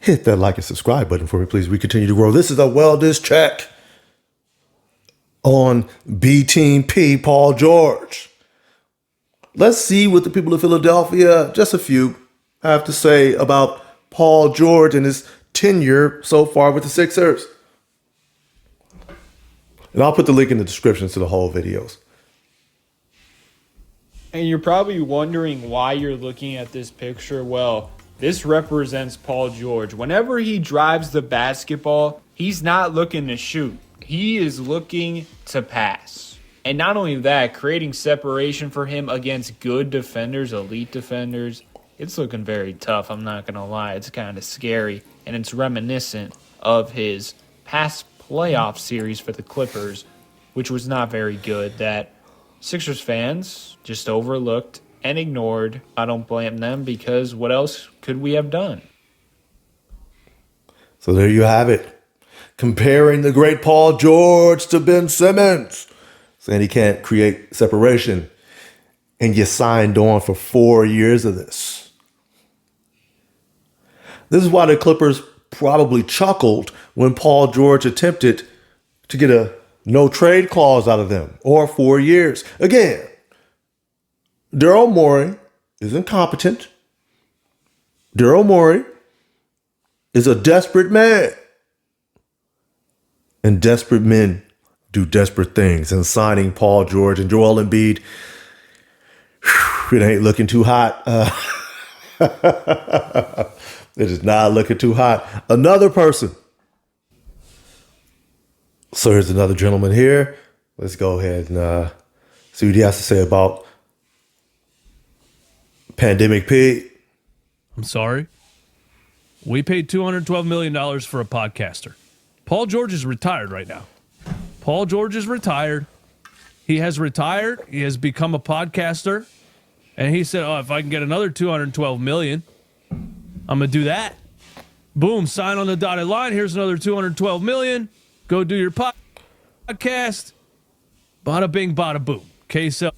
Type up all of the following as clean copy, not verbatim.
hit that like and subscribe button for me, please. We continue to grow. This is a wellness check on B Team P, Paul George. Let's see what the people of Philadelphia, just a few, have to say about Paul George and his tenure so far with the Sixers. And I'll put the link in the description to the whole videos. And you're probably wondering why you're looking at this picture. Well, this represents Paul George. Whenever he drives the basketball, he's not looking to shoot. He is looking to pass. And not only that, creating separation for him against good defenders, elite defenders, it's looking very tough. I'm not going to lie. It's kind of scary. And it's reminiscent of his past playoff series for the Clippers, which was not very good, that Sixers fans just overlooked and ignored. I don't blame them, because what else could we have done? So there you have it. Comparing the great Paul George to Ben Simmons, saying he can't create separation. And you signed on for 4 years of this. This is why the Clippers probably chuckled when Paul George attempted to get a no trade clause out of them, or 4 years. Again, Daryl Morey is incompetent. Daryl Morey is a desperate man. And desperate men do desperate things. And signing Paul George and Joel Embiid, it ain't looking too hot. It is not looking too hot. Another person. So here's another gentleman here. Let's go ahead and see what he has to say about Pandemic Pete. I'm sorry. We paid $212 million for a podcaster. Paul George is retired right now. Paul George is retired. He has retired. He has become a podcaster. And he said, if I can get another $212 million, I'm going to do that. Boom, sign on the dotted line. Here's another $212 million. Go do your podcast. Bada bing, bada boom. K-Cell.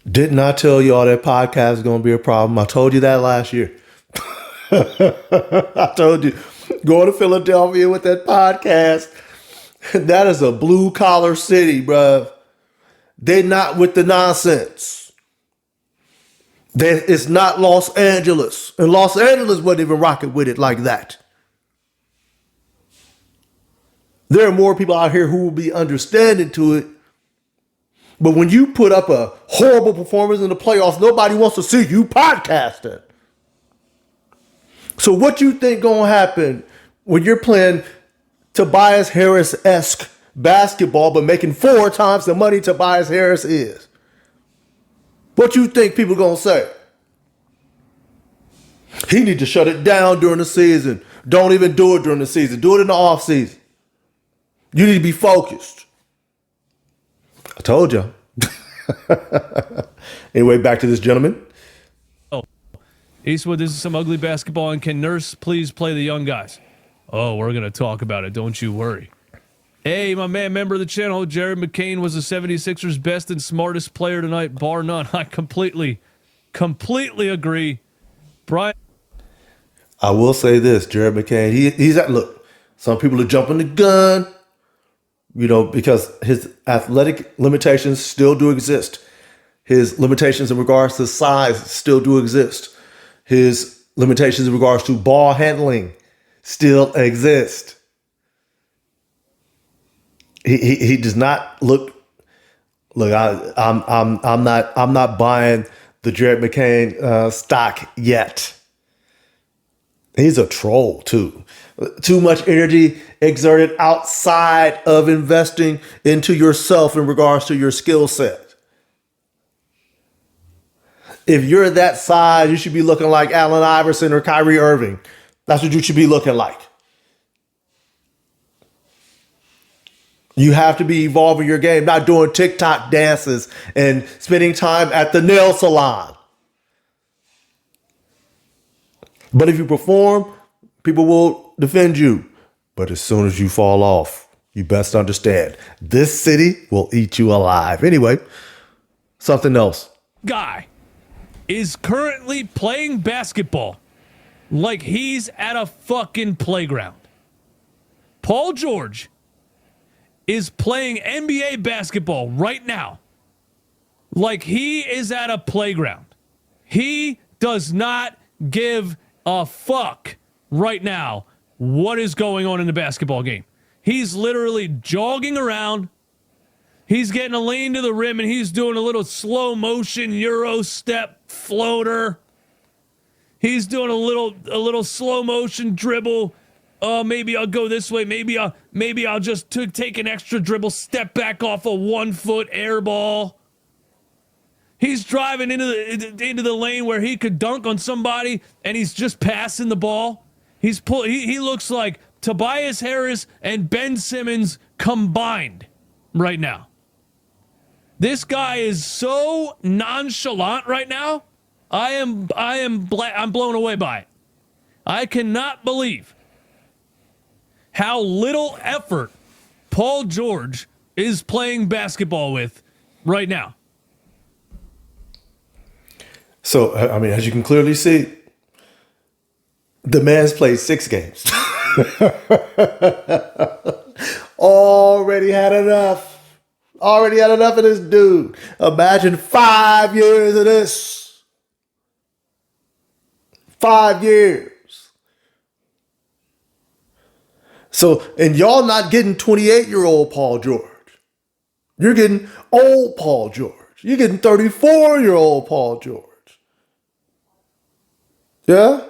Didn't I tell you all that podcast is going to be a problem? I told you that last year. I told you, go to Philadelphia with that podcast. That is a blue collar city, bruh. They're not with the nonsense. It's not Los Angeles. And Los Angeles wasn't even rocking with it like that. There are more people out here who will be understanding to it. But when you put up a horrible performance in the playoffs, nobody wants to see you podcasting. So what you think gonna happen when you're playing Tobias Harris-esque basketball but making 4 times the money Tobias Harris is? What you think people gonna say? He need to shut it down during the season. Don't even do it during the season. Do it in the off season. You need to be focused. I told you. Anyway, back to this gentleman. Eastwood, this is some ugly basketball, and can Nurse please play the young guys? Oh, we're going to talk about it. Don't you worry. Hey, my man, member of the channel, Jared McCain was the 76ers' best and smartest player tonight, bar none. I completely agree. Brian. I will say this, Jared McCain, he's at, look, some people are jumping the gun, because his athletic limitations still do exist. His limitations in regards to size still do exist. His limitations in regards to ball handling still exist. He does not look. I'm not buying the Jared McCain stock yet. He's a troll too. Too much energy exerted outside of investing into yourself in regards to your skill set. If you're that size, you should be looking like Allen Iverson or Kyrie Irving. That's what you should be looking like. You have to be evolving your game, not doing TikTok dances and spending time at the nail salon. But if you perform, people will defend you. But as soon as you fall off, you best understand, this city will eat you alive. Anyway, something else. Guy is currently playing basketball like he's at a fucking playground. Paul George is playing NBA basketball right now like he is at a playground. He does not give a fuck right now what is going on in the basketball game. He's literally jogging around. He's getting a lane to the rim, and he's doing a little slow motion Euro step floater. He's doing a little slow motion dribble. Maybe I'll go this way. Maybe I'll just take an extra dribble, step back off a 1 foot air ball. He's driving into the lane where he could dunk on somebody, and he's just passing the ball. He looks like Tobias Harris and Ben Simmons combined right now. This guy is so nonchalant right now. I'm blown away by it. I cannot believe how little effort Paul George is playing basketball with right now. So, I mean, as you can clearly see, the man's played 6 games. Already had enough. Already had enough of this dude. Imagine 5 years of this. 5 years. So, and y'all not getting 28-year-old Paul George. You're getting old Paul George. You're getting 34-year-old Paul George. Yeah?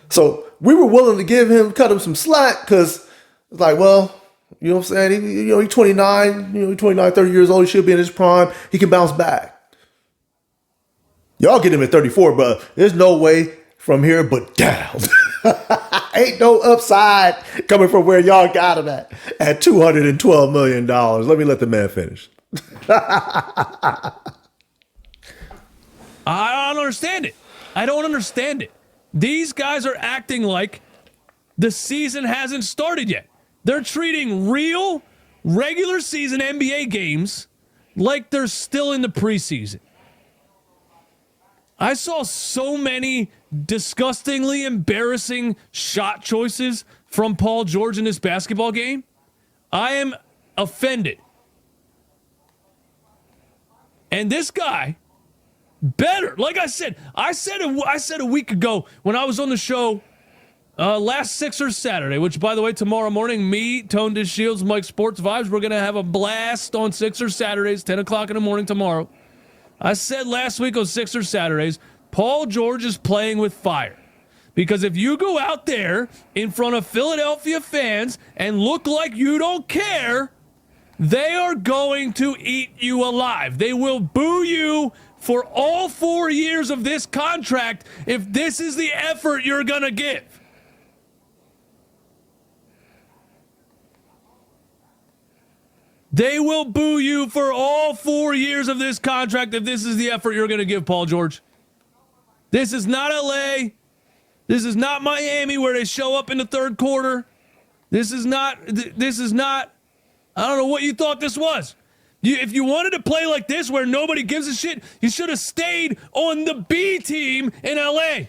So we were willing to cut him some slack because it's like, well, you know what I'm saying? He's 29, 29, 30 years old. He should be in his prime. He can bounce back. Y'all get him at 34, but there's no way from here but down. Ain't no upside coming from where y'all got him at $212 million. Let the man finish. I don't understand it. I don't understand it. These guys are acting like the season hasn't started yet. They're treating real regular season NBA games like they're still in the preseason. I saw so many disgustingly embarrassing shot choices from Paul George in this basketball game. I am offended. And this guy better, like I said a week ago when I was on the show last Sixers Saturday, which, by the way, tomorrow morning, me, Tone Dish Shields, Mike Sports Vibes, we're going to have a blast on Sixers Saturdays, 10 o'clock in the morning tomorrow. I said last week on Sixers Saturdays, Paul George is playing with fire. Because if you go out there in front of Philadelphia fans and look like you don't care, they are going to eat you alive. They will boo you for all 4 years of this contract if this is the effort you're going to give. They will boo you for all 4 years of this contract if this is the effort you're going to give, Paul George. This is not LA. This is not Miami where they show up in the third quarter. This is not, I don't know what you thought this was. If you wanted to play like this where nobody gives a shit, you should have stayed on the B team in LA.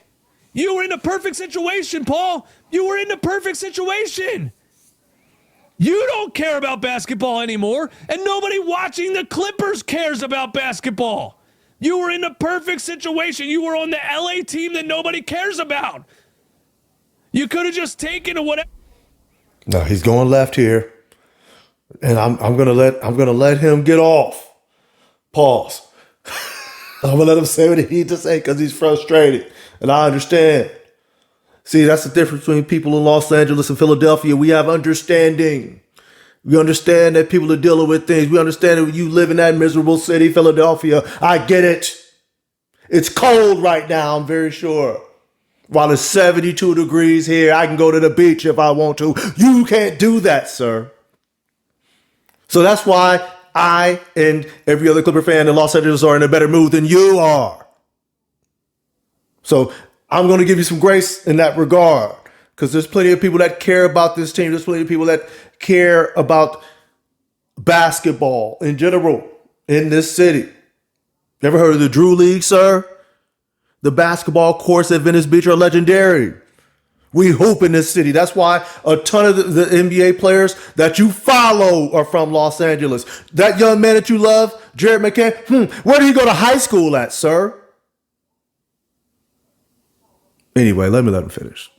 You were in a perfect situation, Paul. You were in the perfect situation. You don't care about basketball anymore, and nobody watching the Clippers cares about basketball. You were in the perfect situation. You were on the LA team that nobody cares about. You could have just taken whatever. No, he's going left here. And I'm gonna let him get off. Pause. I'm gonna let him say what he needs to say because he's frustrated. And I understand. See, that's the difference between people in Los Angeles and Philadelphia. We have understanding. We understand that people are dealing with things. We understand that you live in that miserable city, Philadelphia. I get it. It's cold right now, I'm very sure. While it's 72 degrees here, I can go to the beach if I want to. You can't do that, sir. So that's why I and every other Clipper fan in Los Angeles are in a better mood than you are. So I'm going to give you some grace in that regard because there's plenty of people that care about this team. There's plenty of people that care about basketball in general in this city. You ever heard of the Drew League, sir? The basketball courts at Venice Beach are legendary. We hoop in this city. That's why a ton of the NBA players that you follow are from Los Angeles. That young man that you love, Jared McCain, where did he go to high school at, sir? Anyway, let him finish.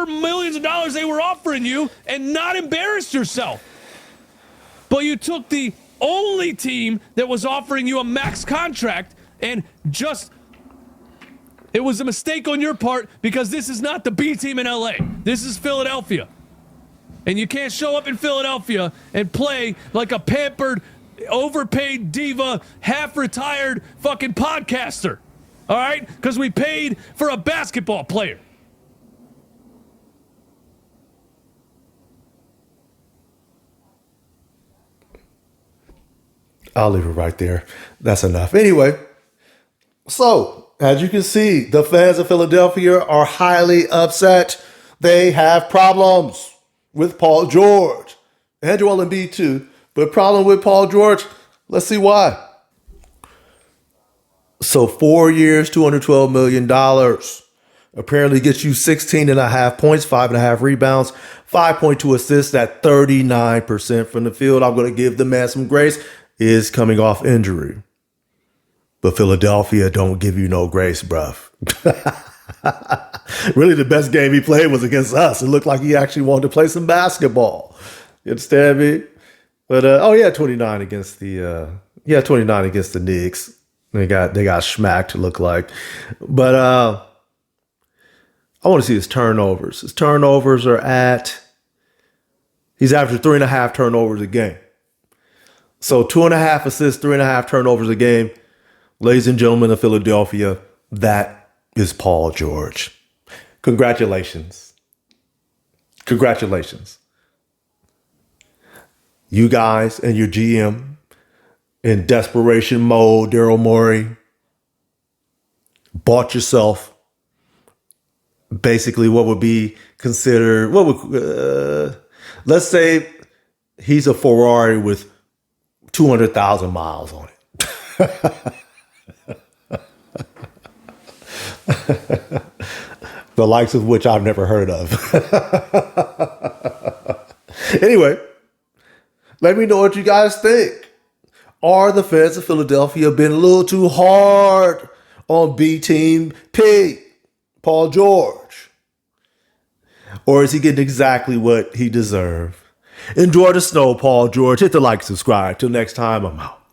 Millions of dollars they were offering you and not embarrassed yourself. But you took the only team that was offering you a max contract and just, it was a mistake on your part because this is not the B team in LA. This is Philadelphia. And you can't show up in Philadelphia and play like a pampered, overpaid diva, half-retired fucking podcaster. All right? Because we paid for a basketball player. I'll leave it right there. That's enough. Anyway, so as you can see, the fans of Philadelphia are highly upset. They have problems with Paul George and Joel Embiid too. But problem with Paul George, let's see why. So 4 years, $212 million. Apparently gets you 16 and a half points, 5.5 rebounds, 5.2 assists at 39% from the field. I'm going to give the man some grace. Is coming off injury. But Philadelphia don't give you no grace, bruv. Really, the best game he played was against us. It looked like he actually wanted to play some basketball. You understand me? But 29 against the 29 against the Knicks. They got smacked, it looked like. But I want to see his turnovers. His turnovers are he's averaging 3.5 turnovers a game. So 2.5 assists, 3.5 turnovers a game. Ladies and gentlemen of Philadelphia, that is Paul George. Congratulations. Congratulations. You guys and your GM in desperation mode, Daryl Morey, bought yourself basically what would be considered, let's say he's a Ferrari with 200,000 miles on it. The likes of which I've never heard of. Anyway, let me know what you guys think. Are the fans of Philadelphia been a little too hard on B Team P, Paul George? Or is he getting exactly what he deserved? Enjoy the snow, Paul George. Hit the like, subscribe. Till next time, I'm out.